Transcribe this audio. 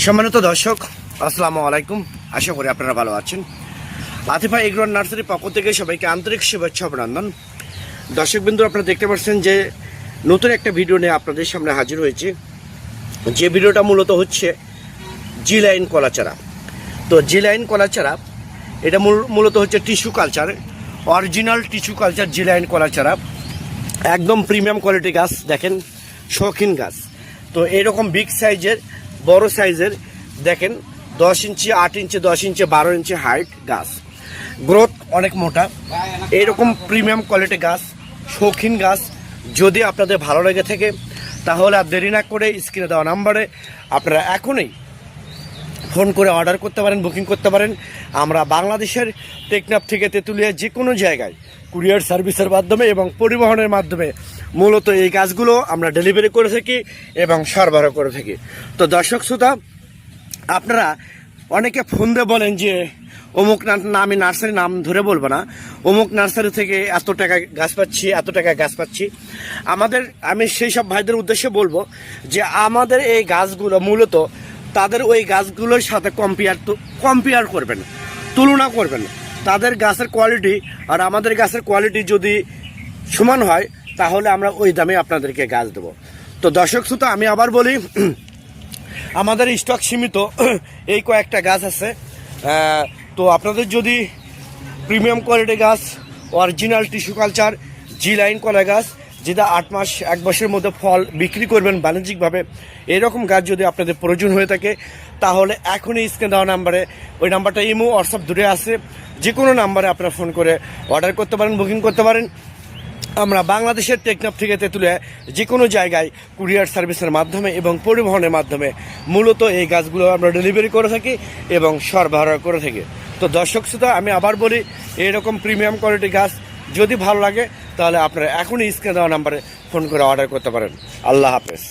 সম্মানিত দর্শক, আসসালামু আলাইকুম। আশা করি আপনারা ভালো আছেন। আতিফা এগ্রো নার্সারির পক্ষ থেকে সবাইকে আন্তরিক শুভেচ্ছা অভিনন্দন। দর্শকবৃন্দ, আপনারা দেখতে পাচ্ছেন যে নতুন একটা ভিডিও নিয়ে আপনাদের সামনে হাজির হয়েছে। যে ভিডিওটা মূলত হচ্ছে জি লাইন কলা চারা। তো জি লাইন কলা চারা এটা মূলত হচ্ছে tissue culture, original tissue culture G line কলা চারা। একদম প্রিমিয়াম কোয়ালিটি গাছ, দেখেন শৌখিন গাছ। তো এরকম বিগ সাইজের, বড় সাইজের, দেখেন 10 ইঞ্চি, 8 ইঞ্চি, 10 ইঞ্চি, 12 ইঞ্চি হাইট গাছ, গ্রোথ অনেক মোটা। এইরকম প্রিমিয়াম কোয়ালিটি গাছ, শৌখিন গাছ যদি আপনাদের ভালো লেগে থাকে তাহলে আর দেরি না করে স্ক্রিনে দেওয়া নাম্বারে আপনারা এখনই ফোন করে অর্ডার করতে পারেন, বুকিং করতে পারেন। আমরা বাংলাদেশের টেকনাফ থেকে তেঁতুলিয়া যে কোনো জায়গায় কুরিয়ার সার্ভিসের মাধ্যমে এবং পরিবহনের মাধ্যমে মূলত এই গাছগুলো আমরা ডেলিভারি করে থাকি এবং সরবরাহ করে থাকি। তো দর্শক শ্রোতা, আপনারা অনেকে ফোন দিয়ে বলেন যে অমুক আমি নার্সারি নাম ধরে বলবো না, অমুক নার্সারি থেকে এত টাকা গাছ পাচ্ছি, এত টাকা গাছ পাচ্ছি। আমি সেই সব ভাইদের উদ্দেশ্যে বলবো যে আমাদের এই গাছগুলো মূলত তাদের ওই গাছগুলোর সাথে কম্পেয়ার করবেন, তুলনা করবেন। তাদের গাছের কোয়ালিটি আর আমাদের গাছের কোয়ালিটি যদি সমান হয় তাহলে আমরা ওই দামে আপনাদেরকে গাছ দেবো। তো দর্শক শ্রোতা, আমি আবার বলি, আমাদের স্টক সীমিত, এই কয়েকটা গাছ আছে। তো আপনাদের যদি প্রিমিয়াম কোয়ালিটি গাছ, original tissue culture G line কলা গাছ, যেটা 8 মাস 1 বছরের মধ্যে ফল বিক্রি করবেন বাণিজ্যিকভাবে, এরকম গাছ যদি আপনাদের প্রয়োজন হয়ে থাকে তাহলে এখনই স্ক্রিনে দেওয়া নাম্বারে, ওই নাম্বারটা ইমো হোয়াটসঅ্যাপ দূরে আছে, যে কোনো নাম্বারে আপনারা ফোন করে অর্ডার করতে পারেন, বুকিং করতে পারেন। আমরা বাংলাদেশের টেকনাফ থেকে তেঁতুলিয়া যে কোনো জায়গায় কুরিয়ার সার্ভিসের মাধ্যমে এবং পরিবহনের মাধ্যমে মূলত এই গাছগুলো আমরা ডেলিভারি করে থাকি এবং সরবরাহ করে থাকি। তো দর্শক শ্রোতা, আমি আবার বলি, এইরকম প্রিমিয়াম কোয়ালিটি গাছ যদি ভালো লাগে তাহলে আপনারা এখনই স্ক্রিনে দেওয়া নাম্বারে ফোন করে অর্ডার করতে পারেন। আল্লাহ হাফেজ।